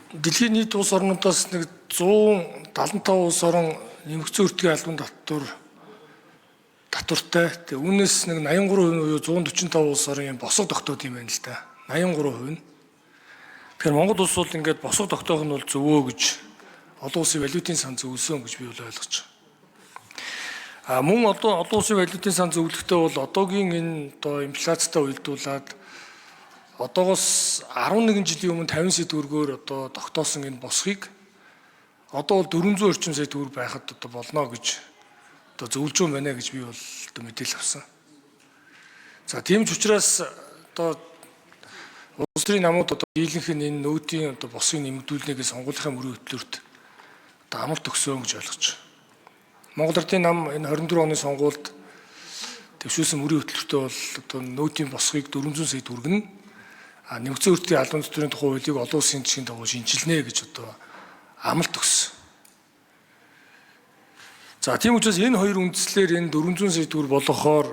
Дэлхийн нийт улс орнуудаас нэг 175 улс орон нэмэгдсэн өртгийн албан татвартай. Тэгээ үүнээс нэг 83% буюу 145 улс орон босго тогтоод юм байна л да. 83%. Тэгэхээр Монгол улс бол ингээд босго тогтоох нь бол зөвөө гэж олон улсын валютын сан зөвлөсөн гэж би бол ойлгож байгаа. Мөн олон улсын валютын сан зөвлөхдөө бол одоогийн энэ одоо инфляцтай уялдуулаад одоогоос 11 жилийн өмнө 50 сая төгрөгөөр одоо тогтоосон энэ босхийг одоо бол 400 орчим сая төгрөг байхад одоо болно гэж одоо зөвлөж байна гэж би бол одоо мэдээлэл авсан. За тийм ч учраас одоо улс төрийн намууд одоо дийлэнх нь энэ нөөтийн одоо босхийг нэмэгдүүлнэгээ сонгуулийн мөрийн хөтлөлт одоо амлалт өгсөн гэж ойлгож байна. Монгол Ардын нам энэ 24 оны сонгуульд төвшүүлсэн мөрийн хөтлөлтөд бол одоо нөөтийн босхийг 400 сая төгрөг нь нэмэгдсэн өртгийн албан татварын тухай хуулийг олон улсын жишгийн дагуу шинжилнэ гэж одоо амлалт өгсөн. За тийм учраас энэ хоёр үндслээр энэ 400 сая төгрөг болгохоор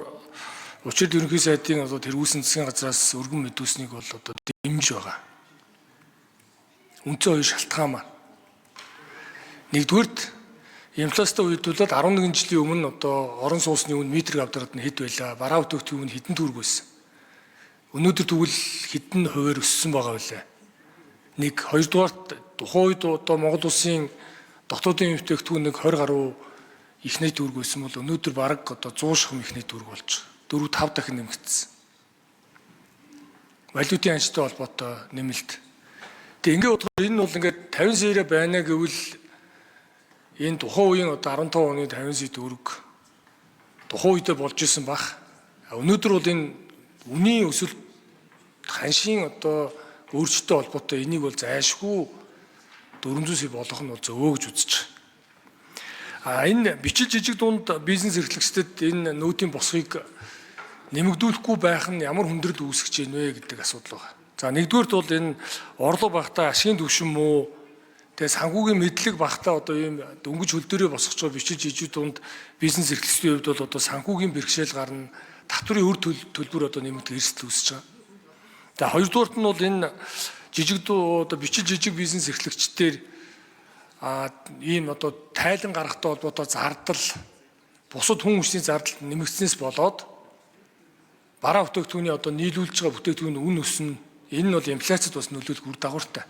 учрал ерөнхий сайдын одоо тэргүүлсэн засгийн газраас өргөн мэдүүлсэнийг бол одоо дэмжиж байгаа. Үндсэн хоёр шалтгаан маань. Нэгдүгürt инфляцтай уялдуулаад 11 жилийн өмнө одоо орон сууцны үн метрийг авдараад нь хэд байлаа, бараа бүтээгдэхүүн үн хэдэн төгрөг байсан. Өнөөдөр тэгвэл хэдэн хувиар өссөн байгаа вэ? Нэг хоёрдугаарт тухайн үед одоо Монгол улсын дотоодын бүтээгдэхүүн нэг 20 гаруй ихний төгрөг байсан бол өнөөдөр бараг одоо 100 шахам ихний төгрөг болж 4-5 дахин нэмэгдсэн. Валютын анчтай холбоотой нэмэлт. Тэгээ ингээд бодоход энэ бол ингээд 50 сая байна гэвэл энэ тухайн үеийн одоо 15 оны 50 сая төгрөг тухайн үедээ болж исэн бах. Өнөөдөр бол энэ үнийн өсөлт ханшийн одоо өөрчлөлттэй холбоотой энийг бол зайлшгүй 400 сая болгох нь бол зөвөө гэж үзэж байгаа. Энэ бичил жижиг дунд бизнес эрхлэгчдэд энэ нөөтийн босхийг нэмэгдүүлэхгүй байх нь ямар хүндрэл үүсгэж байна вэ гэдэг асуудал байна. За нэгдүгээрт бол энэ орлого багтаа ашигын түвшин муу, тэгээ санхүүгийн мэдлэг багтаа одоо ийм дөнгөж хөл дээрээ босгож байгаа бичил жижиг дунд бизнес эрхлэгчдийн хувьд бол одоо санхүүгийн бэрхшээл гарна, татварын үр төлбөр одоо нэмэгдэх эрсдэл үүсэж байгаа. За хоёрдугаарт нь бол энэ одоо бичил жижиг бизнес эрхлэгчдээр ийм одоо тайлан гарахтай холбоотой зардал, бусад хүн хүчний зардал нэмэгдснээс болоод бараа бүтээгдэхүүний одоо нийлүүлж байгаа бүтээгдэхүүний үн өснө. Энэ нь бол инфляцид бас нөлөөлөх үр дагавартай.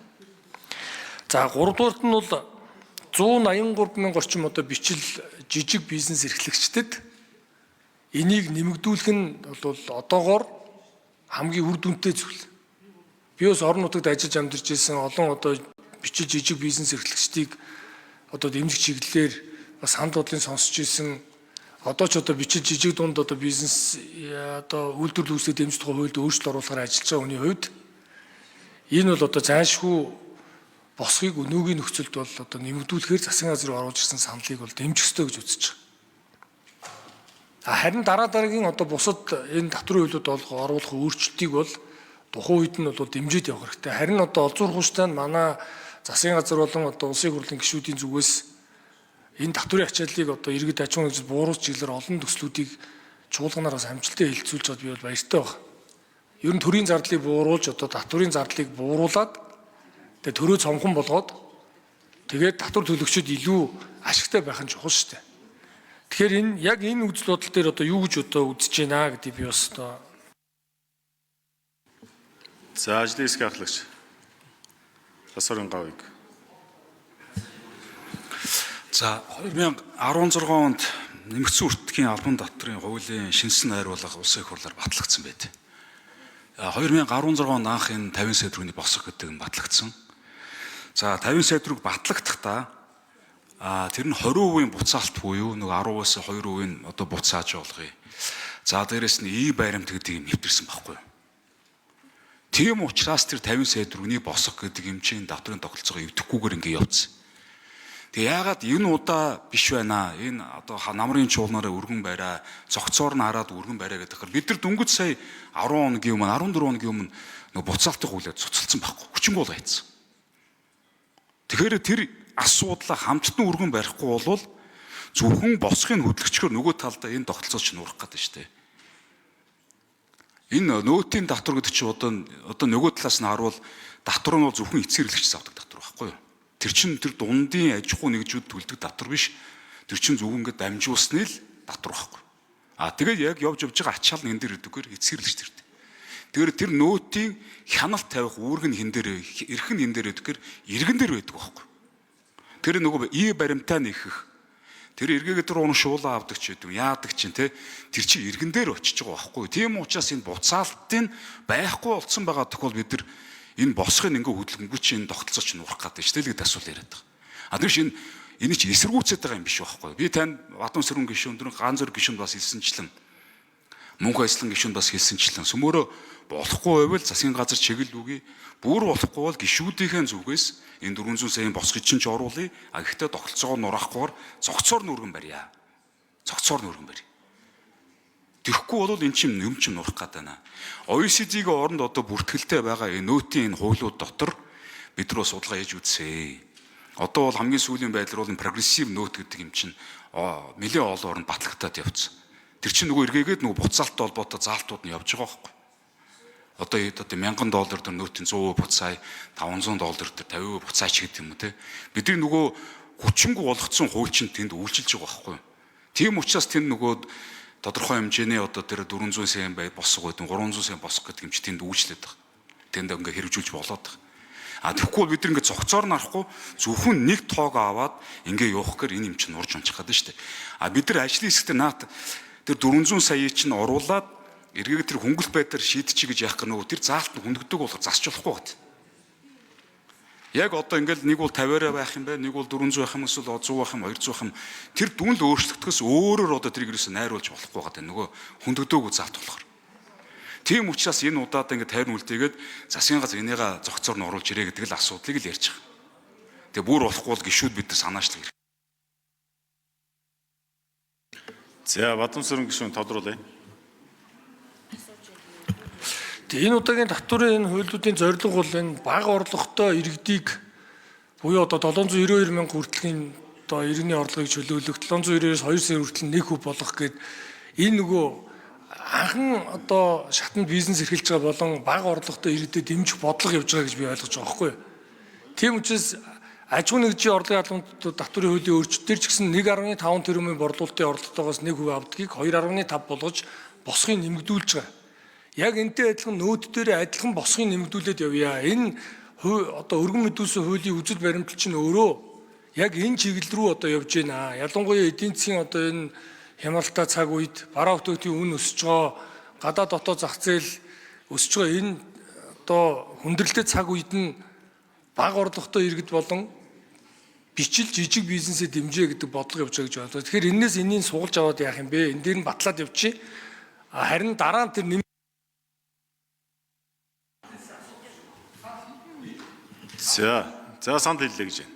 За гуравдугаарт нь бол 183 мянга орчим одоо бичил жижиг бизнес эрхлэгчдэд энийг нэмэгдүүлэх нь бол одоогоор хамгийн үр дүнтэй зүйл. Би бас орон нутагт ажиллаж амьдарч ирсэн олон одоо бичил жижиг бизнес эрхлэгчдийг одоо дэмжих чиглэлээр бас ханд бодлын сонсч ирсэн. Одоо ч одоо бичил жижиг дунд одоо бизнес одоо үйлдвэрлэл үүсгэх дэмжих тухай хуульд өөрчлөлт оруулахаар ажиллаж байгаа хүний хувьд энэ бол одоо зайлшгүй босхийг өнөөгийн нөхцөлд бол одоо нэмэгдүүлэхээр засгийн газар руу оруулж ирсэн саналыг бол дэмжих ёстой гэж үзэж байгаа. Харин дараагийн одоо бусад энэ татварын хуулиуд оруулах өөрчлөлтийг бол тухайн үед нь бол дэмжиж явах хэрэгтэй. Харин одоо олзуурах хуучтай нь манай засгийн газар болон одоо улсын хурлын гишүүдийн зүгээс энэ татварын ачааллыг одоо иргэд аж ахуйн нэгжид бууруулах чиглэлээр олон төслүүдийг чуулганаар бас амжилттай хэлэлцүүлж байгаад би бол баяртай байна. Ер нь төрийн зардлыг бууруулж одоо татварын зардлыг бууруулад тэгээ төрөө цомхон болгоод тэгээд татвар төлөгчид илүү ашигтай байх нь чухал шүү дээ. Тэгэхээр энэ яг энэ үзэл бодол дээр одоо юу гэж одоо үзэж байна гэдэг би бас одоо За ажлын хэсгийн ахлагч Асуурын гавыг. За 2016 онд нэмэгдсэн өртгийн албан татварын хуулийн шинэсэн найруулга улсын их хурлаар батлагдсан байд. 2016 онд анх энэ 50 сая төгрөгийн босох гэдэг нь батлагдсан. За 50 сая төгрөг батлагдахдаа тэр нь 20% буцаалт буюу нэг 10-аас 2% одоо буцааж болгоё. За дээрэс нь баримт гэдэг юм нэвтэрсэн байхгүй юу? Тийм учраас тэр 50 сая төгрөгийг босгох гэдэг хэмжээний татварын тогтолцоогоо эвдэхгүйгээр ингэ явцсан. Тэгээ яагаад энэ удаа биш байна? Энэ одоо намрын чуулнаараа өргөн бариа, зогцоор нь хараад өргөн бариа гэдэг хэрэг бид нар дөнгөж сая 10 хоногийн өмнө 14 хоногийн өмнө нэг буцаалтын хуулиар цуцалсан байхгүй. Хүчин гол хайцсан. Тэгэхээр тэр асуудлаа хамтдан өргөн барихгүй болвол зөвхөн босхын хөдөлгчгөр нөгөө талдаа энэ тогтолцоо чинь урах гэдэг шүү дээ. Энэ нөөтийн татвар гэдэг чинь одоо нөгөө талаас нь харуул татвар нь бол зөвхөн эцэг хэрэглэгч авдаг татвар байхгүй юу? Тэр чинь тэр дундын аж ахуй нэгжүүд төлдөг татвар биш. Тэр чинь зөвхөн ингээд дамжуулсны л татвар байхгүй. Тэгээд яг явж байгаа ачаал нь энэ дээр өгдөгөр эцэрлэгч тэрд. Тэр нөөтийн хяналт тавих үүрэг нь хин дээр, эрх нь хин дээр өгдөгөр иргэн дээр байдаг байхгүй. Тэр нөгөө баримтаа нэхэх. Тэр эргээгээ тэр уун шуулаа авдаг ч гэдэг. Яадаг чинь те тэр чинь иргэн дээр очиж байгаа байхгүй. Тийм учраас энэ буцаалтын байхгүй болсон байгаа тохиол бид нар энэ босхын ингээ хөдөлгөнгөө чинь тогтолцоо чинь урах гэдэг чинь тэгээд асуул яриад байгаа. Тэр чинь энэ чинь эсэргүүцээд байгаа юм биш байхгүй. Би танд Бадамсүрэн гишүүн дөрөв ганц зөр гишүүнд бас хэлсэнчлэн мөнх ажлын гишүүнд бас хэлсэнчлэн сүмөөрөө болохгүй байвал засгийн газар чиглэл үгүй бүр болохгүй бол гишүүдийнхээ зүгээс энэ 400 саяын босгыг чинь ч оруулъя. Гэхдээ тогтолцоогоо нураахгүйгээр цогцоор нүргэн барья. Цогцоор нүргэн барь. Тэгэхгүй бол эн чинь юм чинь нурах гээд байна. OECD-ийн оронд одоо бүртгэлтэй байгаа энэ нөөтийн энэ хуулиуд дотор бид нар судалгаа хийж үзье. Одоо бол хамгийн сүүлийн байдлаар бол прогрессив нөөт гэдэг юм чинь нэлээд олон оронд батлагтаад явцсан. Тэр чинь нөгөө эргээгээд нөгөө буцаалттай холбоотой заалтууд нь явж байгаа байхгүй. Одоо $1000 төр нөөтийн 100% буцаая, $500 төр 50% буцаач гэдэг юм уу те. Бидний нөгөө хүчингү болгоцсон хууль чинь тэнд үйлчилж байгаа байхгүй. Тийм учраас тэнд нөгөө тодорхой хэмжээний одоо тэр 400 сая босго гэдэг 300 сая босго гэдэг юм чи тэнд үйлчлээд байгаа. Тэнд ингээ хэрэгжүүлж болоод байгаа. Тэгэхгүй бид нар ингээ цогцоор нарахгүй зөвхөн нэг тоог аваад ингээ явах гэхээр энэ юм чинь урж унчих гээд шүү дээ. Бид нар ажлын хэсэгт наад тэр 400 саяыг чинь оруулаад эргээд тэр хөнгөлт байдлаар шийдчих гэж яах гэнэ тэр заалт нь хүндэгдэг болох засч болохгүй гэт. Яг одоо ингээл нэг бол 50-аараа байх юм байна, нэг бол 400 байх юм эсвэл 100 байх юм, 200 байх юм. Тэр дүнл өөрчлөгдөхөөс өөрөөр одоо тэрийг юусэн найруулж болохгүй гэдэг нөгөө хүндэгдөөгүй заалт болохоор. Тийм учраас энэ удаад ингээд тайрн үлдээгээд засгийн газар энийгээ зохицоор нь оруулж ирээ гэдэг л асуудлыг л ярьж байгаа. Тэгээ бүр болохгүй бол гişүүд бид нар санаачлах хэрэгтэй. За Бадамсүрэн гишүүн тодруулъя. Тэгээ энэ удаагийн татварын энэ хуулиудын зорилго бол энэ бага орлоготой иргэдийг буюу одоо 792 мянга хүртэлхийн одоо иргэний орлогыг чөлөөлөх 792-өөс 2 сая хүртэл 1% болгох гээд энэ нөгөө анхан одоо шатнд бизнес эрхэлж байгаа болон бага орлоготой иргэдэд дэмжих бодлого явж байгаа гэж би ойлгож байгаа байхгүй юу. Тийм учраас аж ахуй нэгжийн орлогын албан татварын хуулийн өөрчлөлтөөр ч гэсэн 1.5 тэрбумын борлуулалтын орлоготойгоос 1% авдгийг 2.5 болгож босхыг нэмэгдүүлж байгаа. Яг энтэй адилхан нөөт дээр адилхан босхыг нэмэгдүүлээд явъя. Энэ одоо өргөн мэдүүлсэн хуулийн үзэл баримтлал чинь өөрөө яг энэ чиглэл рүү одоо явж байна. Ялангуяа эдийн засгийн одоо энэ хямралтай цаг үед бараа бүтээгдэхүүн үн өсөж байгаа, гадаад дотоод зах зээл өсөж байгаа энэ одоо хүндрэлтэй цаг үед нь бага орлоготой иргэд болон бичил жижиг бизнесээ дэмжээ гэдэг бодлого явж байгаа гэж байна. Тэгэхээр энэс энийг суулж аваад яах юм бэ? Энэ дээр нь батлаад явчих. Харин дараа нь тэр За санд хэллээ гэж байна.